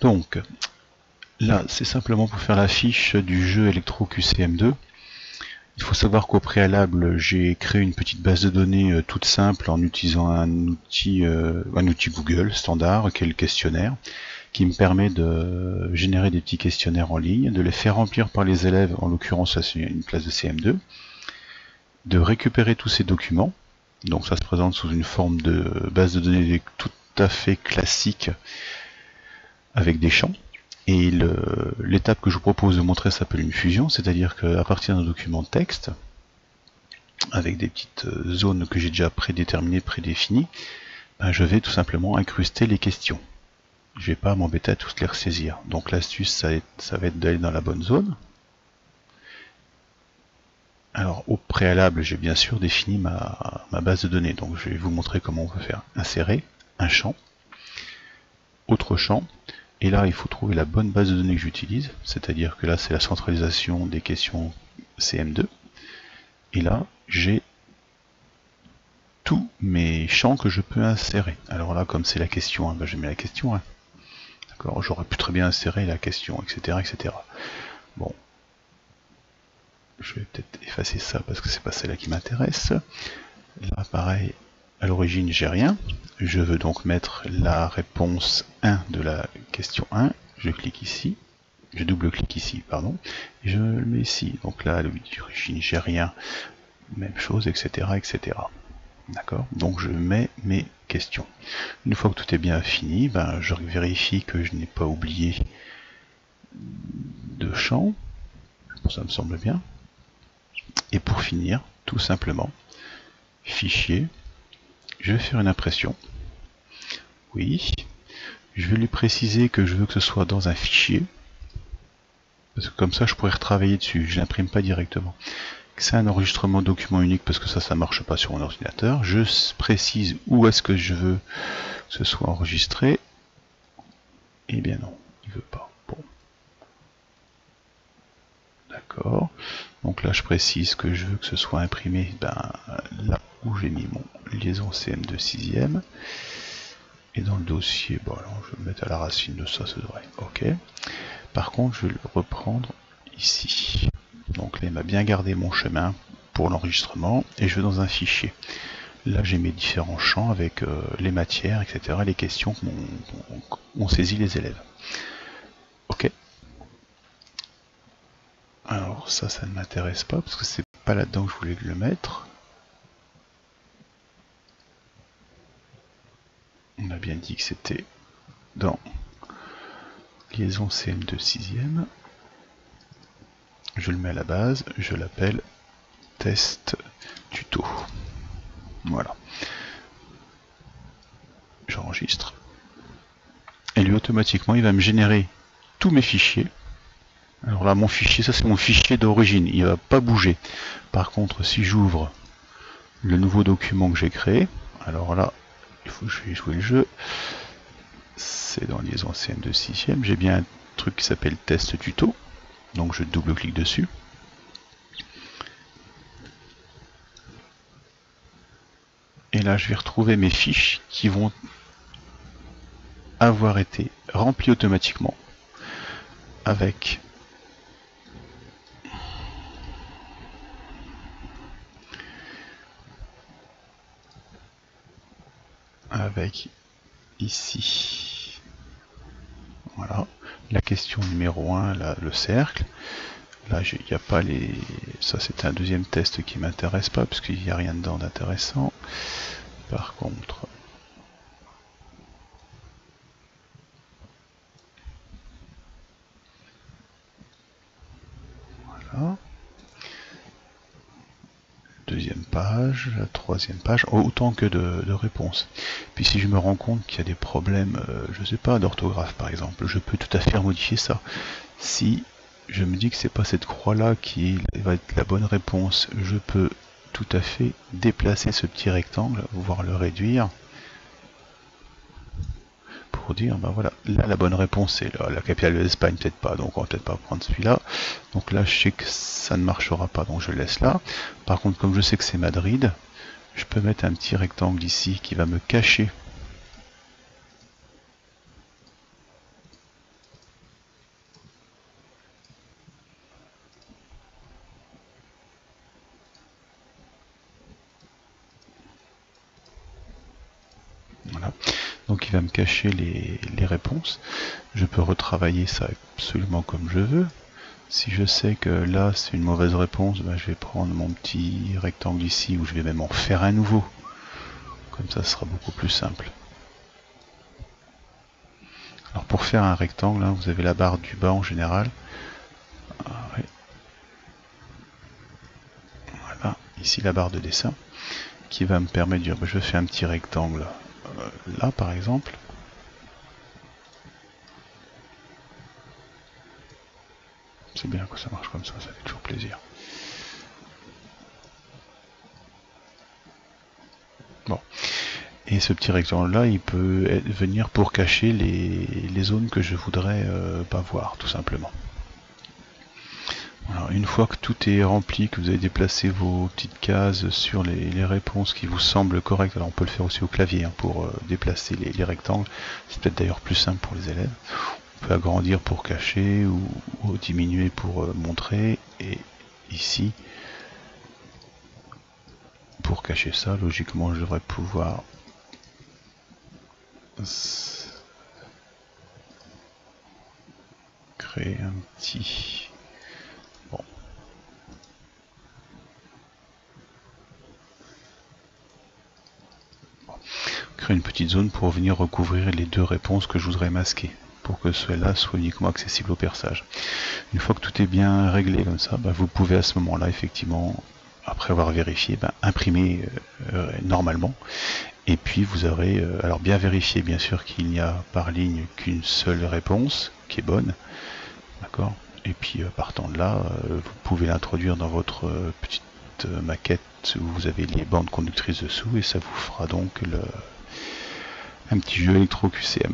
Donc là, c'est simplement pour faire la fiche du jeu Electro QCM2. Il faut savoir qu'au préalable, j'ai créé une petite base de données toute simple en utilisant un outil Google standard, qui est le questionnaire, qui me permet de générer des petits questionnaires en ligne, de les faire remplir par les élèves, en l'occurrence ça c'est une classe de CM2, de récupérer tous ces documents. Donc ça se présente sous une forme de base de données tout à fait classique avec des champs. Et l'étape que je vous propose de montrer s'appelle une fusion, c'est-à-dire qu'à partir d'un document de texte, avec des petites zones que j'ai déjà prédéterminées, prédéfinies, ben je vais tout simplement incruster les questions. Je ne vais pas m'embêter à tous les ressaisir. Donc l'astuce, ça va être d'aller dans la bonne zone. Alors au préalable, j'ai bien sûr défini ma base de données. Donc je vais vous montrer comment on peut faire insérer un champ, autre champ. Et là, il faut trouver la bonne base de données que j'utilise, c'est-à-dire que là, c'est la centralisation des questions CM2. Et là, j'ai tous mes champs que je peux insérer. Alors là, comme c'est la question 1, ben je mets la question 1. D'accord, j'aurais pu très bien insérer la question, etc., etc. Bon, je vais peut-être effacer ça parce que c'est pas celle-là qui m'intéresse. Là, pareil, à l'origine, j'ai rien. Je veux donc mettre la réponse 1 de la question 1. Je clique ici. Je double-clique ici, pardon, et je le mets ici. Donc là, à l'origine, j'ai rien. Même chose, etc., etc. D'accord? Donc je mets mes questions. Une fois que tout est bien fini, ben, je vérifie que je n'ai pas oublié de champ. Ça me semble bien. Et pour finir, tout simplement, fichier, je vais faire une impression. Oui. Je vais lui préciser que je veux que ce soit dans un fichier. Parce que comme ça, je pourrais retravailler dessus. Je n'imprime pas directement. C'est un enregistrement document unique parce que ça marche pas sur mon ordinateur. Je précise où est-ce que je veux que ce soit enregistré. Eh bien non, il veut pas. Bon. D'accord. Donc là, je précise que je veux que ce soit imprimé là où j'ai mis mon liaison CM2 6e. Et dans le dossier, bon alors je vais me mettre à la racine de ça, ça devrait. Ok. Par contre, je vais le reprendre ici. Donc là, il m'a bien gardé mon chemin pour l'enregistrement et je vais dans un fichier. Là, j'ai mes différents champs avec les matières, etc., les questions qu'ont saisi les élèves. Ok. Alors ça ne m'intéresse pas parce que c'est pas là-dedans que je voulais le mettre. On a bien dit que c'était dans liaison CM2 6e. Je le mets à la base, je l'appelle test tuto. Voilà. J'enregistre. Et lui automatiquement il va me générer tous mes fichiers. Alors là mon fichier, ça c'est mon fichier d'origine, il ne va pas bouger. Par contre si j'ouvre le nouveau document que j'ai créé, alors là il faut que je vais jouer le jeu. C'est dans liaison CM2 6e, j'ai bien un truc qui s'appelle test tuto, donc je double-clique dessus. Et là je vais retrouver mes fiches qui vont avoir été remplies automatiquement avec ici, voilà, la question numéro 1, là, le cercle. Là, il n'y a pas les... Ça, c'est un deuxième test qui m'intéresse pas, parce qu'il n'y a rien dedans d'intéressant. Par contre... Voilà. Deuxième page, la troisième page, autant que de réponses. Puis si je me rends compte qu'il y a des problèmes, je sais pas, d'orthographe par exemple, je peux tout à fait modifier ça. Si je me dis que c'est pas cette croix-là qui va être la bonne réponse, je peux tout à fait déplacer ce petit rectangle, voire le réduire, pour dire, ben voilà, là la bonne réponse c'est la capitale de l'Espagne, peut-être pas, donc on va peut-être pas prendre celui-là. Donc là je sais que ça ne marchera pas, donc je le laisse là. Par contre, comme je sais que c'est Madrid, je peux mettre un petit rectangle ici qui va me cacher qui va me cacher les réponses. Je peux retravailler ça absolument comme je veux. Si je sais que là c'est une mauvaise réponse, ben, je vais prendre mon petit rectangle ici, où je vais même en faire un nouveau. Comme ça, ce sera beaucoup plus simple. Alors pour faire un rectangle, hein, vous avez la barre du bas en général. Ouais. Voilà, ici la barre de dessin, qui va me permettre de dire, ben, je fais un petit rectangle là par exemple. C'est bien que ça marche comme ça fait toujours plaisir. Bon. Et ce petit rectangle là, il peut venir pour cacher les zones que je voudrais pas voir, tout simplement. Alors, une fois que tout est rempli, que vous avez déplacé vos petites cases sur les réponses qui vous semblent correctes, alors on peut le faire aussi au clavier hein, pour déplacer les rectangles, c'est peut-être d'ailleurs plus simple pour les élèves. On peut agrandir pour cacher ou diminuer pour montrer, et ici, pour cacher ça, logiquement je devrais pouvoir créer un petit... Bon. Créer une petite zone pour venir recouvrir les deux réponses que je voudrais masquer, pour que cela soit uniquement accessible au perçage. Une fois que tout est bien réglé comme ça, bah, vous pouvez à ce moment-là, effectivement, après avoir vérifié, bah, imprimer normalement. Et puis vous aurez, alors bien vérifier bien sûr qu'il n'y a par ligne qu'une seule réponse qui est bonne, d'accord. Et puis partant de là, vous pouvez l'introduire dans votre petite maquette où vous avez les bandes conductrices dessous, et ça vous fera donc un petit jeu électro QCM.